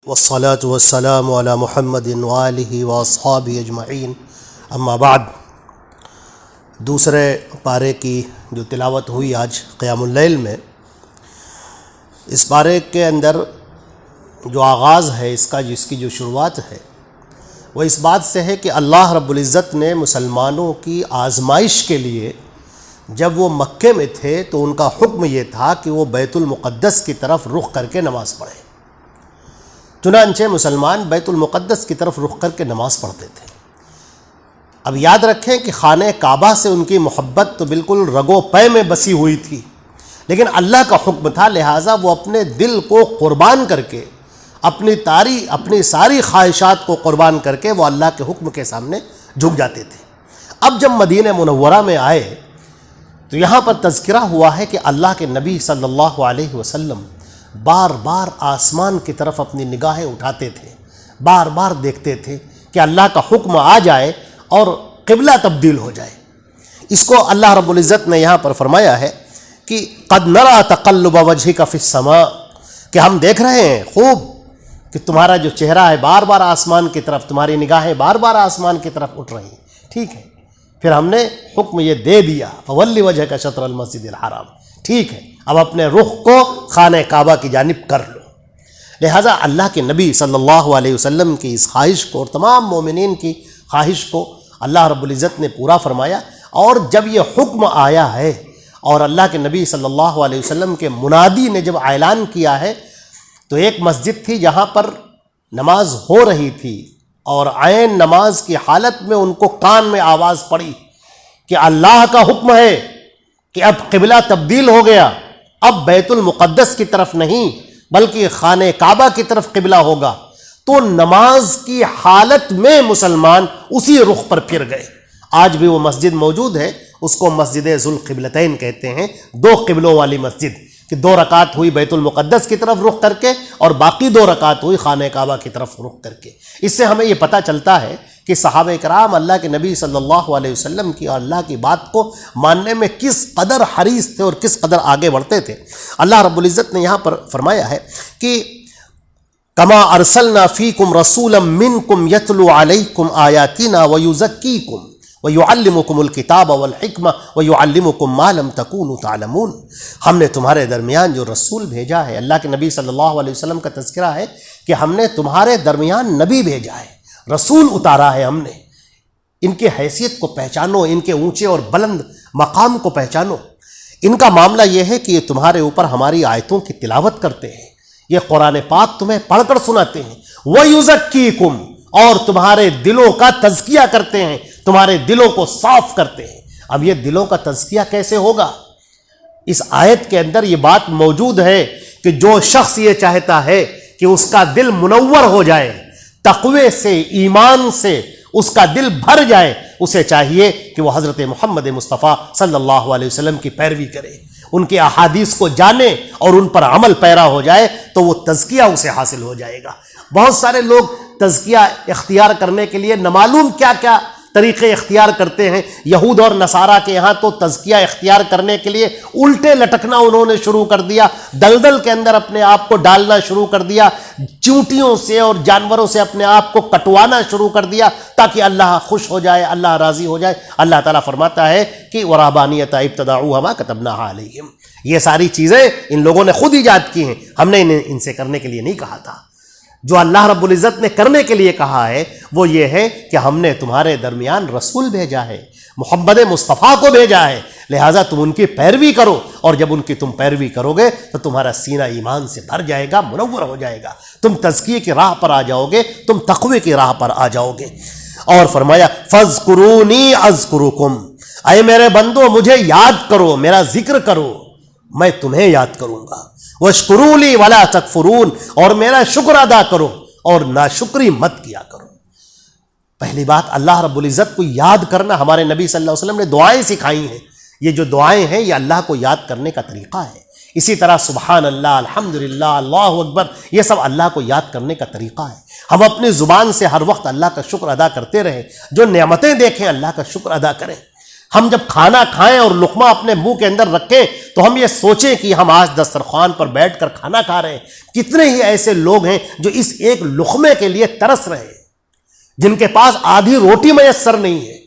والصلاة والسلام على محمد وآلہ واصحابہ اجمعین، اما بعد۔ دوسرے پارے کی جو تلاوت ہوئی آج قیام اللیل میں، اس پارے کے اندر جو آغاز ہے جس کی جو شروعات ہے وہ اس بات سے ہے کہ اللہ رب العزت نے مسلمانوں کی آزمائش کے لیے جب وہ مکے میں تھے تو ان کا حکم یہ تھا کہ وہ بیت المقدس کی طرف رخ کر کے نماز پڑھیں۔ چنانچہ مسلمان بیت المقدس کی طرف رخ کر کے نماز پڑھتے تھے۔ اب یاد رکھیں کہ خانہ کعبہ سے ان کی محبت تو بالکل رگو پے میں بسی ہوئی تھی، لیکن اللہ کا حکم تھا، لہٰذا وہ اپنے دل کو قربان کر کے اپنی ساری خواہشات کو قربان کر کے وہ اللہ کے حکم کے سامنے جھک جاتے تھے۔ اب جب مدینہ منورہ میں آئے تو یہاں پر تذکرہ ہوا ہے کہ اللہ کے نبی صلی اللہ علیہ وسلم بار بار آسمان کی طرف اپنی نگاہیں اٹھاتے تھے، بار بار دیکھتے تھے کہ اللہ کا حکم آ جائے اور قبلہ تبدیل ہو جائے۔ اس کو اللہ رب العزت نے یہاں پر فرمایا ہے کہ قد نرى تقلب وجهك في السماء، کہ ہم دیکھ رہے ہیں خوب کہ تمہارا جو چہرہ ہے بار بار آسمان کی طرف، تمہاری نگاہیں بار بار آسمان کی طرف اٹھ رہی ہیں، ٹھیک ہے۔ پھر ہم نے حکم یہ دے دیا فولی وجهك شطر المسجد الحرام، ٹھیک ہے، اب اپنے رخ کو خانہ کعبہ کی جانب کر لو۔ لہٰذا اللہ کے نبی صلی اللہ علیہ وسلم کی اس خواہش کو اور تمام مومنین کی خواہش کو اللہ رب العزت نے پورا فرمایا، اور جب یہ حکم آیا ہے اور اللہ کے نبی صلی اللہ علیہ وسلم کے منادی نے جب اعلان کیا ہے تو ایک مسجد تھی جہاں پر نماز ہو رہی تھی، اور عین نماز کی حالت میں ان کو کان میں آواز پڑی کہ اللہ کا حکم ہے کہ اب قبلہ تبدیل ہو گیا، اب بیت المقدس کی طرف نہیں بلکہ خانہ کعبہ کی طرف قبلہ ہوگا۔ تو نماز کی حالت میں مسلمان اسی رخ پر پھر گئے۔ آج بھی وہ مسجد موجود ہے، اس کو مسجد ذوالقبلتین کہتے ہیں، دو قبلوں والی مسجد، کہ 2 رکعت ہوئی بیت المقدس کی طرف رخ کر کے اور باقی 2 رکعت ہوئی خانہ کعبہ کی طرف رخ کر کے۔ اس سے ہمیں یہ پتہ چلتا ہے کہ صحابہ کرام اللہ کے نبی صلی اللہ علیہ وسلم کی اور اللہ کی بات کو ماننے میں کس قدر حریص تھے اور کس قدر آگے بڑھتے تھے۔ اللہ رب العزت نے یہاں پر فرمایا ہے کہ کما ارسلنا فیکم رسولا منکم یتلو علیکم آیاتنا ویزکیکم وَيُعَلِّمُكُمُ الْكِتَابَ وَالْحِكْمَةَ وَيُعَلِّمُكُم مَّا لَمْ تَكُونُوا تَعْلَمُونَ۔ ہم نے تمہارے درمیان جو رسول بھیجا ہے، اللہ کے نبی صلی اللہ علیہ وسلم کا تذکرہ ہے کہ ہم نے تمہارے درمیان نبی بھیجا ہے، رسول اتارا ہے ہم نے۔ ان کی حیثیت کو پہچانو، ان کے اونچے اور بلند مقام کو پہچانو۔ ان کا معاملہ یہ ہے کہ یہ تمہارے اوپر ہماری آیتوں کی تلاوت کرتے ہیں، یہ قرآن پاک تمہیں پڑھ کر سناتے ہیں، وَيُزَكِّيكُم، اور تمہارے دلوں کا تزکیہ کرتے ہیں، تمہارے دلوں کو صاف کرتے ہیں۔ اب یہ دلوں کا تزکیہ کیسے ہوگا؟ اس آیت کے اندر یہ بات موجود ہے کہ جو شخص یہ چاہتا ہے کہ اس کا دل منور ہو جائے، تقوی سے، ایمان سے اس کا دل بھر جائے، اسے چاہیے کہ وہ حضرت محمد مصطفیٰ صلی اللہ علیہ وسلم کی پیروی کرے، ان کے احادیث کو جانے اور ان پر عمل پیرا ہو جائے، تو وہ تزکیہ اسے حاصل ہو جائے گا۔ بہت سارے لوگ تزکیہ اختیار کرنے کے لیے نامعلوم کیا کیا طریقے اختیار کرتے ہیں۔ یہود اور نصارہ کے یہاں تو تزکیہ اختیار کرنے کے لیے الٹے لٹکنا انہوں نے شروع کر دیا، دلدل کے اندر اپنے آپ کو ڈالنا شروع کر دیا، چونٹیوں سے اور جانوروں سے اپنے آپ کو کٹوانا شروع کر دیا تاکہ اللہ خوش ہو جائے، اللہ راضی ہو جائے۔ اللہ تعالیٰ فرماتا ہے کہ وَرَهْبَانِيَّةَ ابْتَدَعُوهَا مَا كَتَبْنَاهَا عَلَيْهِمْ، یہ ساری چیزیں ان لوگوں نے خود ایجاد کی ہیں، ہم نے انہیں ان سے کرنے کے لیے نہیں کہا تھا۔ جو اللہ رب العزت نے کرنے کے لیے کہا ہے وہ یہ ہے کہ ہم نے تمہارے درمیان رسول بھیجا ہے، محمد مصطفیٰ کو بھیجا ہے، لہٰذا تم ان کی پیروی کرو، اور جب ان کی تم پیروی کرو گے تو تمہارا سینہ ایمان سے بھر جائے گا، منور ہو جائے گا، تم تزکیے کی راہ پر آ جاؤ گے، تم تقوی کی راہ پر آ جاؤ گے۔ اور فرمایا فَاذْكُرُونِي أَذْكُرُكُمْ، اے میرے بندو مجھے یاد کرو، میرا ذکر کرو، میں تمہیں یاد کروں گا۔ وَاشْكُرُوا لِي وَلَا تَكْفُرُونَ، اور میرا شکر ادا کرو اور ناشکری مت کیا کرو۔ پہلی بات، اللہ رب العزت کو یاد کرنا، ہمارے نبی صلی اللہ علیہ وسلم نے دعائیں سکھائی ہیں، یہ جو دعائیں ہیں یہ اللہ کو یاد کرنے کا طریقہ ہے۔ اسی طرح سبحان اللہ، الحمدللہ، اللہ اکبر، یہ سب اللہ کو یاد کرنے کا طریقہ ہے۔ ہم اپنی زبان سے ہر وقت اللہ کا شکر ادا کرتے رہیں، جو نعمتیں دیکھیں اللہ کا شکر ادا کریں۔ ہم جب کھانا کھائیں اور لقمہ اپنے منہ کے اندر رکھیں تو ہم یہ سوچیں کہ ہم آج دسترخوان پر بیٹھ کر کھانا کھا رہے ہیں۔ کتنے ہی ایسے لوگ ہیں جو اس ایک لقمے کے لیے ترس رہے ہیں، جن کے پاس آدھی روٹی میسر نہیں ہے۔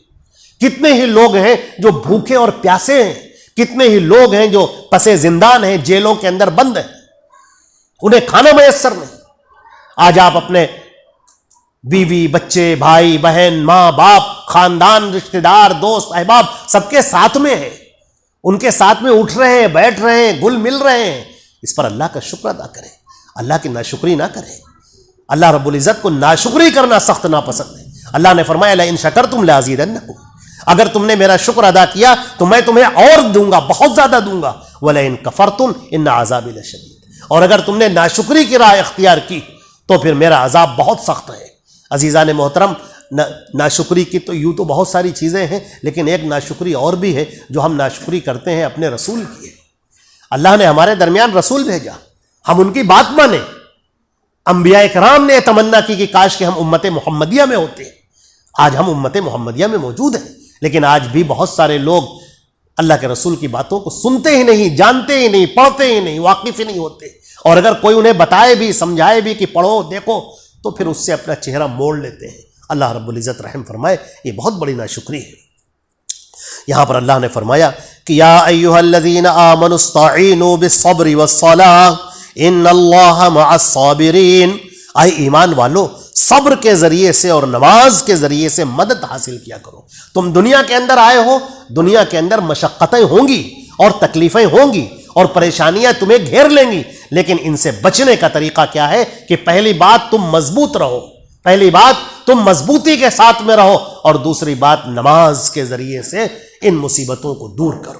کتنے ہی لوگ ہیں جو بھوکے اور پیاسے ہیں، کتنے ہی لوگ ہیں جو پسے زندان ہیں، جیلوں کے اندر بند ہیں، انہیں کھانا میسر نہیں۔ آج آپ اپنے بیوی، بچے، بھائی بہن، ماں باپ، خاندان، رشتہ دار، دوست، احباب سب کے ساتھ میں ہیں، ان کے ساتھ میں اٹھ رہے ہیں، بیٹھ رہے ہیں، گل مل رہے ہیں۔ اس پر اللہ کا شکر ادا کریں، اللہ کی ناشکری نہ کریں۔ اللہ رب العزت کو ناشکری کرنا سخت ناپسند ہے۔ اللہ نے فرمایا لئن شکرتم لازیدنکم، اگر تم نے میرا شکر ادا کیا تو میں تمہیں اور دوں گا، بہت زیادہ دوں گا۔ ولئن کفرتم ان عذابی لشدید، اور اگر تم نے ناشکری کی راہ اختیار کی تو پھر میرا عذاب بہت سخت ہے۔ عزیزان محترم، ناشکری کی تو یوں تو بہت ساری چیزیں ہیں، لیکن ایک ناشکری اور بھی ہے جو ہم ناشکری کرتے ہیں اپنے رسول کی ہے۔ اللہ نے ہمارے درمیان رسول بھیجا، ہم ان کی بات مانیں۔ انبیاء کرام نے تمنا کی کہ کاش کہ ہم امت محمدیہ میں ہوتے۔ آج ہم امت محمدیہ میں موجود ہیں، لیکن آج بھی بہت سارے لوگ اللہ کے رسول کی باتوں کو سنتے ہی نہیں، جانتے ہی نہیں، پڑھتے ہی نہیں، واقف ہی نہیں ہوتے، اور اگر کوئی انہیں بتائے بھی، سمجھائے بھی کہ پڑھو دیکھو تو پھر اس سے اپنا چہرہ موڑ لیتے ہیں۔ اللہ رب العزت رحم فرمائے، یہ بہت بڑی ناشکری ہے۔ یہاں پر اللہ نے فرمایا کہ یا ایھا الذین آمنوا استعینوا بالصبر والصلاۃ ان اللہ مع الصابرین، اے ایمان والو صبر کے ذریعے سے اور نماز کے ذریعے سے مدد حاصل کیا کرو۔ تم دنیا کے اندر آئے ہو، دنیا کے اندر مشقتیں ہوں گی اور تکلیفیں ہوں گی اور پریشانیاں تمہیں گھیر لیں گی، لیکن ان سے بچنے کا طریقہ کیا ہے کہ پہلی بات تم مضبوط رہو، پہلی بات تم مضبوطی کے ساتھ میں رہو، اور دوسری بات نماز کے ذریعے سے ان مصیبتوں کو دور کرو،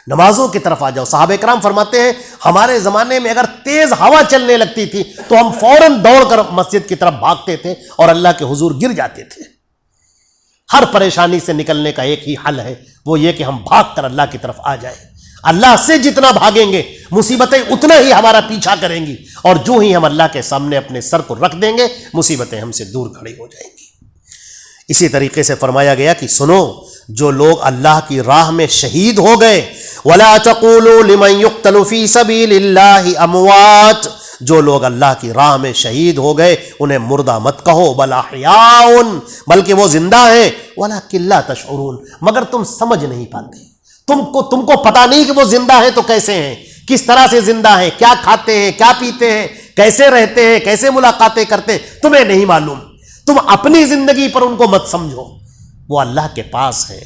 نمازوں کی طرف آ جاؤ۔ صحابہ کرام فرماتے ہیں ہمارے زمانے میں اگر تیز ہوا چلنے لگتی تھی تو ہم فوراً دوڑ کر مسجد کی طرف بھاگتے تھے اور اللہ کے حضور گر جاتے تھے۔ ہر پریشانی سے نکلنے کا ایک ہی حل ہے، وہ یہ کہ ہم بھاگ کر اللہ کی طرف آ جائیں۔ اللہ سے جتنا بھاگیں گے مصیبتیں اتنا ہی ہمارا پیچھا کریں گی، اور جو ہی ہم اللہ کے سامنے اپنے سر کو رکھ دیں گے مصیبتیں ہم سے دور کھڑی ہو جائیں گی۔ اسی طریقے سے فرمایا گیا کہ سنو، جو لوگ اللہ کی راہ میں شہید ہو گئے، وَلَا تَقُولُوا لِمَنْ يُقْتَلُ فِي سَبِيلِ اللَّهِ أَمْوَاتٌ، جو لوگ اللہ کی راہ میں شہید ہو گئے انہیں مردہ مت کہو، بل احیاء، بلکہ وہ زندہ ہیں، وَلَكِنْ لَا تَشْعُرُونَ، مگر تم سمجھ نہیں پاتے۔ تم کو پتا نہیں کہ وہ زندہ ہیں تو کیسے ہیں، کس طرح سے زندہ ہیں، کیا کھاتے ہیں، کیا پیتے ہیں، کیسے رہتے ہیں، کیسے ملاقاتیں کرتے ہیں، تمہیں نہیں معلوم۔ تم اپنی زندگی پر ان کو مت سمجھو، وہ اللہ کے پاس ہے۔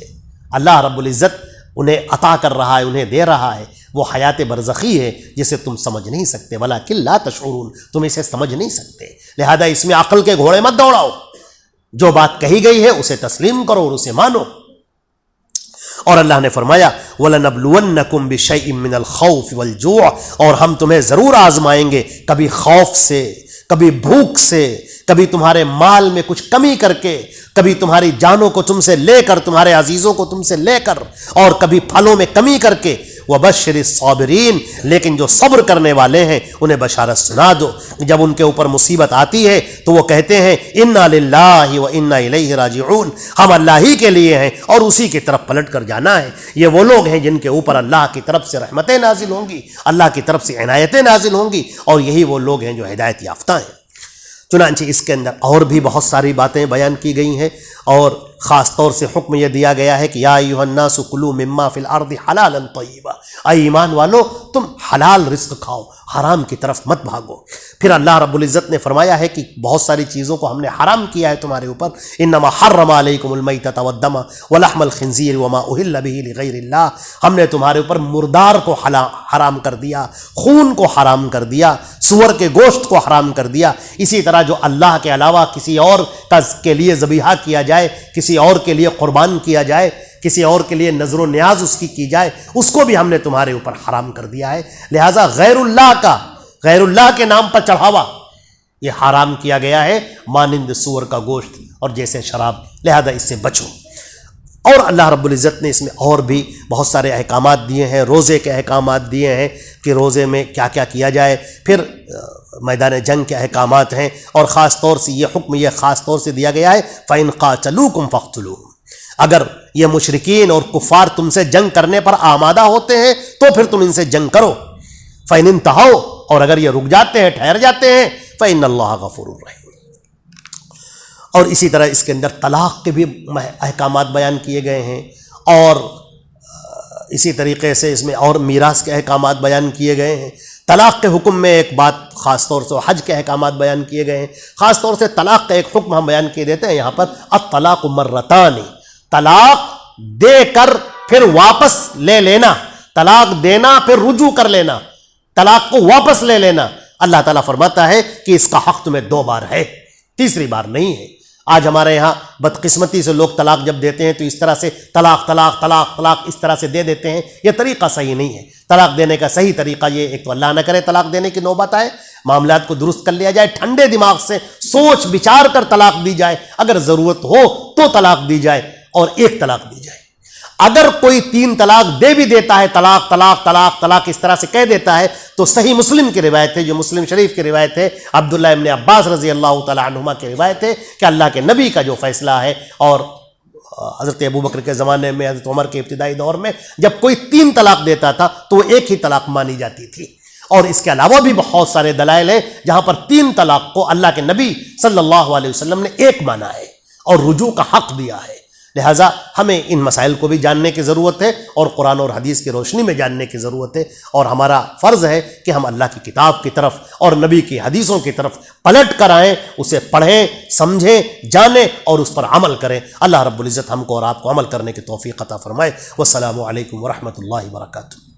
اللہ رب العزت انہیں عطا کر رہا ہے، انہیں دے رہا ہے، وہ حیات برزخی ہے جسے تم سمجھ نہیں سکتے، وَلَكِنْ لَا تَشْعُرُونَ، تم اسے سمجھ نہیں سکتے۔ لہذا اس میں عقل کے گھوڑے مت دوڑاؤ، جو بات کہی گئی ہے اسے تسلیم کرو اور اسے مانو۔ اور اللہ نے فرمایا وَلَنَبْلُوَنَّكُمْ بِشَيْءٍ مِّنَ الْخَوْفِ وَالْجُوعِ، اور ہم تمہیں ضرور آزمائیں گے، کبھی خوف سے، کبھی بھوک سے، کبھی تمہارے مال میں کچھ کمی کر کے، کبھی تمہاری جانوں کو تم سے لے کر، تمہارے عزیزوں کو تم سے لے کر، اور کبھی پھلوں میں کمی کر کے۔ وَبَشِّرِ الصَّابِرِينَ، لیکن جو صبر کرنے والے ہیں انہیں بشارت سنا دو، جب ان کے اوپر مصیبت آتی ہے تو وہ کہتے ہیں اِنَّا لِلَّهِ وَإِنَّا إِلَيْهِ راجعون، ہم اللہ ہی کے لیے ہیں اور اسی کی طرف پلٹ کر جانا ہے۔ یہ وہ لوگ ہیں جن کے اوپر اللہ کی طرف سے رحمتیں نازل ہوں گی، اللہ کی طرف سے عنایتیں نازل ہوں گی، اور یہی وہ لوگ ہیں جو ہدایت یافتہ ہیں۔ چنانچہ اس کے اندر اور بھی بہت ساری باتیں بیان کی گئی ہیں، اور خاص طور سے حکم یہ دیا گیا ہے کہ یا ایھا الناس کلوا مما فی الارض حلالا طیبا، اے ایمان والو تم حلال رزق کھاؤ، حرام کی طرف مت بھاگو۔ پھر اللہ رب العزت نے فرمایا ہے کہ بہت ساری چیزوں کو ہم نے حرام کیا ہے تمہارے اوپر، انما حرم علیکم المیتۃ والدم ولحم الخنزیر وما اہل بہ لغیر اللہ، ہم نے تمہارے اوپر مردار کو حرام کر دیا، خون کو حرام کر دیا، سور کے گوشت کو حرام کر دیا۔ اسی طرح جو اللہ کے علاوہ کسی اور کے لیے ذبیحہ کیا جائے، کسی اور کے لیے قربان کیا جائے، کسی اور کے لیے نظر و نیاز اس کی جائے، اس کو بھی ہم نے تمہارے اوپر حرام کر دیا ہے۔ لہٰذا غیر اللہ کے نام پر چڑھاوا یہ حرام کیا گیا ہے، مانند سور کا گوشت اور جیسے شراب، لہذا اس سے بچو۔ اور اللہ رب العزت نے اس میں اور بھی بہت سارے احکامات دیے ہیں، روزے کے احکامات دیے ہیں کہ روزے میں کیا کیا کیا جائے، پھر میدان جنگ کے احکامات ہیں، اور خاص طور سے یہ حکم یہ خاص طور سے دیا گیا ہے فَإِنْ قَاتَلُوكُمْ فَاقْتُلُوهُمْ، اگر یہ مشرکین اور کفار تم سے جنگ کرنے پر آمادہ ہوتے ہیں تو پھر تم ان سے جنگ کرو. فَإِنِ انْتَهَوْا، اور اگر یہ رک جاتے ہیں، ٹھہر جاتے ہیں، فَإِنَّ اللَّهَ غَفُورٌ رَحِيمٌ. اور اسی طرح اس کے اندر طلاق کے بھی احکامات بیان کیے گئے ہیں، اور اسی طریقے سے اس میں اور میراث کے احکامات بیان کیے گئے ہیں. طلاق کے حکم میں ایک بات خاص طور سے حج کے احکامات بیان کیے گئے ہیں. خاص طور سے طلاق کا ایک حکم ہم بیان کیے دیتے ہیں یہاں پر، الطلاق مرتان، طلاق دے کر پھر واپس لے لینا، طلاق دینا پھر رجوع کر لینا، طلاق کو واپس لے لینا. اللہ تعالیٰ فرماتا ہے کہ اس کا حق تمہیں 2 بار ہے، تیسری بار نہیں ہے. آج ہمارے یہاں بدقسمتی سے لوگ طلاق جب دیتے ہیں تو اس طرح سے طلاق طلاق طلاق طلاق اس طرح سے دے دیتے ہیں. یہ طریقہ صحیح نہیں ہے. طلاق دینے کا صحیح طریقہ یہ، ایک تو اللہ نہ کرے طلاق دینے کی نوبت آئے، معاملات کو درست کر لیا جائے، ٹھنڈے دماغ سے سوچ بچار کر طلاق دی جائے، اگر ضرورت ہو تو طلاق دی جائے، اور ایک طلاق دی جائے. اگر کوئی 3 طلاق دے بھی دیتا ہے، طلاق طلاق طلاق طلاق اس طرح سے کہہ دیتا ہے، تو صحیح مسلم کی روایت ہے، جو مسلم شریف کی روایت ہے، عبداللہ ابن عباس رضی اللہ تعالی عنہما کی روایت ہے کہ اللہ کے نبی کا جو فیصلہ ہے، اور حضرت ابوبکر کے زمانے میں، حضرت عمر کے ابتدائی دور میں جب کوئی 3 طلاق دیتا تھا تو وہ ایک ہی طلاق مانی جاتی تھی. اور اس کے علاوہ بھی بہت سارے دلائل ہیں جہاں پر 3 طلاق کو اللہ کے نبی صلی اللہ علیہ وسلم نے ایک مانا ہے اور رجوع کا حق دیا ہے. لہٰذا ہمیں ان مسائل کو بھی جاننے کی ضرورت ہے، اور قرآن اور حدیث کی روشنی میں جاننے کی ضرورت ہے. اور ہمارا فرض ہے کہ ہم اللہ کی کتاب کی طرف اور نبی کی حدیثوں کی طرف پلٹ کر آئیں، اسے پڑھیں، سمجھیں، جانیں اور اس پر عمل کریں. اللہ رب العزت ہم کو اور آپ کو عمل کرنے کی توفیق عطا فرمائے. والسلام علیکم ورحمۃ اللہ وبرکاتہ.